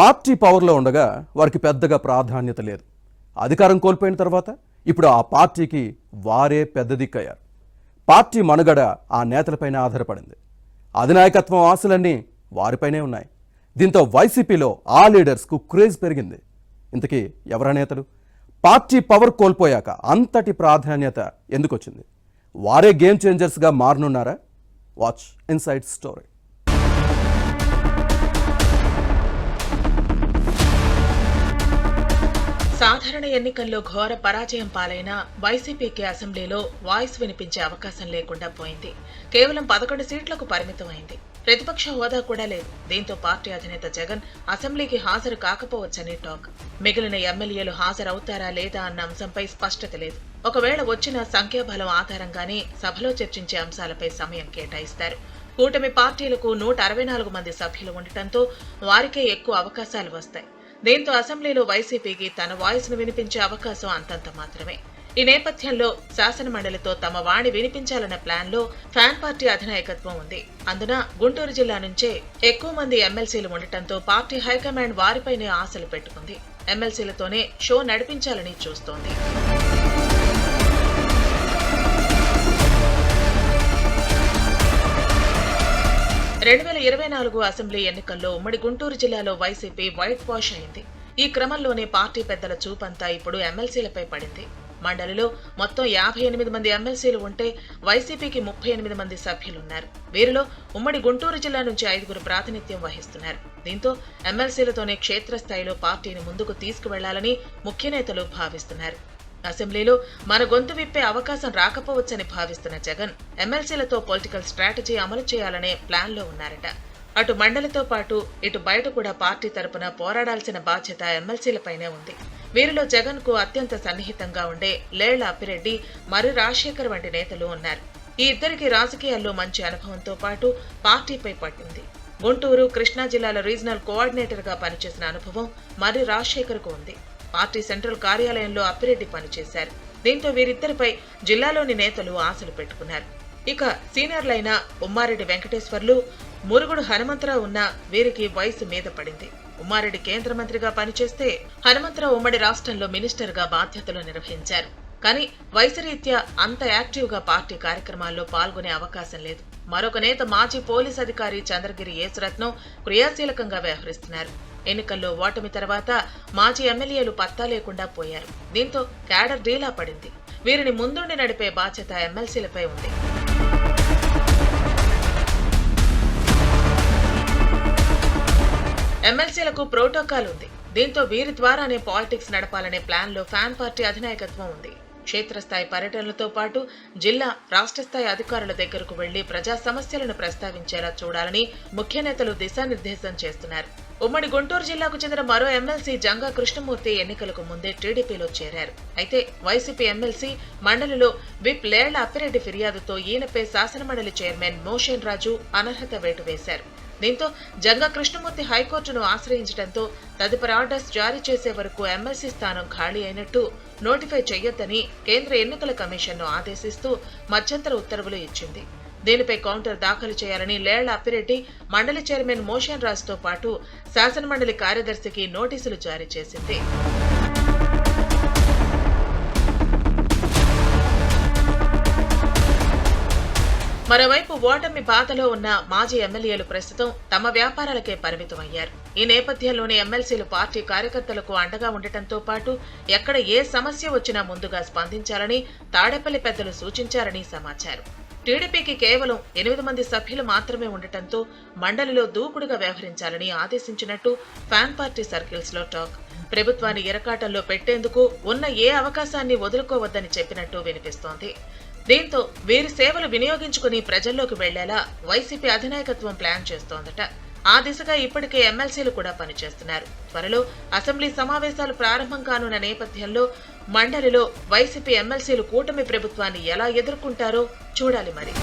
Party పవర్లో ఉండగా వారికి పెద్దగా ప్రాధాన్యత లేదు. అధికారం కోల్పోయిన తర్వాత ఇప్పుడు ఆ పార్టీకి వారే పెద్ద దిక్కయ్యారు. పార్టీ మనుగడ ఆ నేతలపైనే ఆధారపడింది. అధినాయకత్వం ఆశలన్నీ వారిపైనే ఉన్నాయి. దీంతో వైసీపీలో ఆ లీడర్స్కు క్రేజ్ పెరిగింది. ఇంతకీ ఎవరా నేతలు? పార్టీ పవర్ కోల్పోయాక అంతటి ప్రాధాన్యత ఎందుకు వచ్చింది? వారే గేమ్ చేంజర్స్గా మారనున్నారా? Watch inside story. సాధారణ ఎన్నికల్లో ఘోర పరాజయం పాలైన వైసీపీకి అసెంబ్లీలో వాయిస్ వినిపించే అవకాశం లేకుండా పోయింది. కేవలం 11 సీట్లకు పరిమితమైంది. ప్రతిపక్ష హోదా కూడా లేదు. దీంతో పార్టీ అధినేత జగన్ అసెంబ్లీకి హాజరు కాకపోవచ్చని టాక్. మిగిలిన ఎమ్మెల్యేలు హాజరవుతారా లేదా అన్న అంశంపై స్పష్టత లేదు. ఒకవేళ వచ్చిన సంఖ్యాబలం ఆధారంగానే సభలో చర్చించే అంశాలపై సమయం కేటాయిస్తారు. కూటమి పార్టీలకు 164 మంది సభ్యులు ఉండటంతో వారికే ఎక్కువ అవకాశాలు వస్తాయి. దీంతో అసెంబ్లీలో వైసీపీకి తన వాయిస్ ను వినిపించే అవకాశం అంతంత మాత్రమే. ఈ నేపథ్యంలో శాసనమండలితో తమ వాణి వినిపించాలన్న ప్లాన్ లో ఫ్యాన్ పార్టీ అధినాయకత్వం ఉంది. అందున గుంటూరు జిల్లా నుంచే ఎక్కువ మంది ఎమ్మెల్సీలు ఉండటంతో పార్టీ హైకమాండ్ వారిపైనే ఆశలు పెట్టుకుంది. ఎమ్మెల్సీలతోనే షో నడిపించాలని చూస్తోంది. రెండు 2024 అసెంబ్లీ ఎన్నికల్లో ఉమ్మడి గుంటూరు జిల్లాలో వైసీపీ వైట్ వాష్ అయింది. ఈ క్రమంలోనే పార్టీ పెద్దల చూపంతా ఇప్పుడు ఎమ్మెల్సీలపై పడింది. మండలిలో మొత్తం 58 మంది ఎమ్మెల్సీలు ఉంటే వైసీపీకి 38 మంది సభ్యులున్నారు. వీరిలో ఉమ్మడి గుంటూరు జిల్లా నుంచి 5 ప్రాతినిధ్యం వహిస్తున్నారు. దీంతో ఎమ్మెల్సీలతోనే క్షేత్రస్థాయిలో పార్టీని ముందుకు తీసుకువెళ్లాలని ముఖ్య నేతలు భావిస్తున్నారు. అసెంబ్లీలో మన గొంతు విప్పే అవకాశం రాకపోవచ్చని భావిస్తున్న జగన్ ఎమ్మెల్సీలతో పొలిటికల్ స్ట్రాటజీ అమలు చేయాలనే ప్లాన్ లో ఉన్నారట. అటు మండలితో పాటు ఇటు బయట కూడా పార్టీ తరపున పోరాడాల్సిన బాధ్యత ఎమ్మెల్సీలపైనే ఉంది. వీరిలో జగన్ కు అత్యంత సన్నిహితంగా ఉండే లేళ్ల అప్పిరెడ్డి, మర్రి రాజశేఖర్ వంటి నేతలు ఉన్నారు. ఈ ఇద్దరికి రాజకీయాల్లో మంచి అనుభవంతో పాటు పార్టీపై పట్టింది. గుంటూరు, కృష్ణా జిల్లాల రీజనల్ కోఆర్డినేటర్ గా పనిచేసిన అనుభవం మర్రి రాజశేఖర్ కు ఉంది. పార్టీ సెంట్రల్ కార్యాలయంలో అప్పిరెడ్డి పనిచేశారు. దీంతో వీరిద్దరిపై జిల్లాలోని నేతలు ఆశలు పెట్టుకున్నారు. ఇక సీనియర్లైన ఉమ్మారెడ్డి వెంకటేశ్వర్లు, మురుగుడు హనుమంతరావు ఉన్న వీరికి వయసు మీద పడింది. ఉమ్మారెడ్డి కేంద్ర మంత్రిగా పనిచేస్తే హనుమంతరావు ఉమ్మడి రాష్ట్రంలో మినిస్టర్ గా బాధ్యతలు నిర్వహించారు. కానీ వయసు రీత్యా అంత యాక్టివ్ గా పార్టీ కార్యక్రమాల్లో పాల్గొనే అవకాశం లేదు. మరొక నేత మాజీ పోలీస్ అధికారి చంద్రగిరి యేసురత్నం క్రియాశీలకంగా వ్యవహరిస్తున్నారు. ఎన్నికల్లో ఓటమి తర్వాత మాజీ ఎమ్మెల్యేలు పత్తా లేకుండా పోయారు. దీంతో క్యాడర్ డీలా పడింది. వీరిని ముందుండి నడిపే బాధ్యత ఎమ్మెల్సీలపై ఉంది. ఎమ్మెల్సీలకు ప్రోటోకాల్ ఉంది. దీంతో వీరి ద్వారానే పాలిటిక్స్ నడపాలనే ప్లాన్ లో ఫ్యాన్ పార్టీ అధినాయకత్వం ఉంది. క్షేత్రస్థాయి పర్యటనలతో పాటు జిల్లా, రాష్ట్ర స్థాయి అధికారుల దగ్గరకు వెళ్లి ప్రజా సమస్యలను ప్రస్తావించేలా చూడాలని ముఖ్య నేతలు దిశానిర్దేశం చేస్తున్నారు. ఉమ్మడి గుంటూరు జిల్లాకు చెందిన మరో ఎమ్మెల్సీ జంగా కృష్ణమూర్తి ఎన్నికలకు ముందే టీడీపీలో చేరారు. అయితే వైసీపీ ఎమ్మెల్సీ మండలిలో విప్ లేళ్ల అప్పిరెడ్డి ఫిర్యాదుతో ఈయనపై శాసనమండలి చైర్మన్ మోషన్ రాజు అనర్హత వేటు వేశారు. దీంతో జంగా కృష్ణమూర్తి హైకోర్టును ఆశ్రయించడంతో తదుపరి ఆర్డర్స్ జారీ చేసే వరకు ఎమ్మెల్సీ స్థానం ఖాళీ అయినట్టు నోటిఫై చేయొద్దని కేంద్ర ఎన్నికల కమిషన్ను ఆదేశిస్తూ మధ్యంతర ఉత్తర్వులు ఇచ్చింది. దీనిపై కౌంటర్ దాఖలు చేయాలని లేళ్ల అప్పిరెడ్డి మండలి చైర్మన్ మోషన్ రాజుతో పాటు శాసనమండలి కార్యదర్శికి నోటీసులు జారీ చేసింది. మరోవైపు ఓటమి బాధలో ఉన్న మాజీ ఎమ్మెల్యేలు ప్రస్తుతం తమ వ్యాపారాలకే పరిమితమయ్యారు. ఈ నేపథ్యంలోనే ఎమ్మెల్సీలు పార్టీ కార్యకర్తలకు అండగా ఉండటంతో పాటు ఎక్కడ ఏ సమస్య వచ్చినా ముందుగా స్పందించాలని తాడేపల్లి పెద్దలు సూచించారని సమాచారం. టీడీపీకి కేవలం 8 మంది సభ్యులు మాత్రమే ఉండటంతో మండలిలో దూకుడుగా వ్యవహరించాలని ఆదేశించినట్టు ఫ్యాన్ పార్టీ సర్కిల్స్ లో టాక్. ప్రభుత్వాన్ని ఇరకాటంలో పెట్టేందుకు ఉన్న ఏ అవకాశాన్ని వదులుకోవద్దని చెప్పినట్టు వినిపిస్తోంది. దీంతో వీరి సేవలు వినియోగించుకుని ప్రజల్లోకి వెళ్లేలా వైసీపీ అధినాయకత్వం ప్లాన్ చేస్తోందట. ఆ దిశగా ఇప్పటికే ఎమ్మెల్సీలు కూడా పనిచేస్తున్నారు. త్వరలో అసెంబ్లీ సమావేశాలు ప్రారంభం కానున్న నేపథ్యంలో మండలిలో వైసీపీ ఎమ్మెల్సీలు కూటమి ప్రభుత్వాన్ని ఎలా ఎదుర్కొంటారో చూడాలి మరి.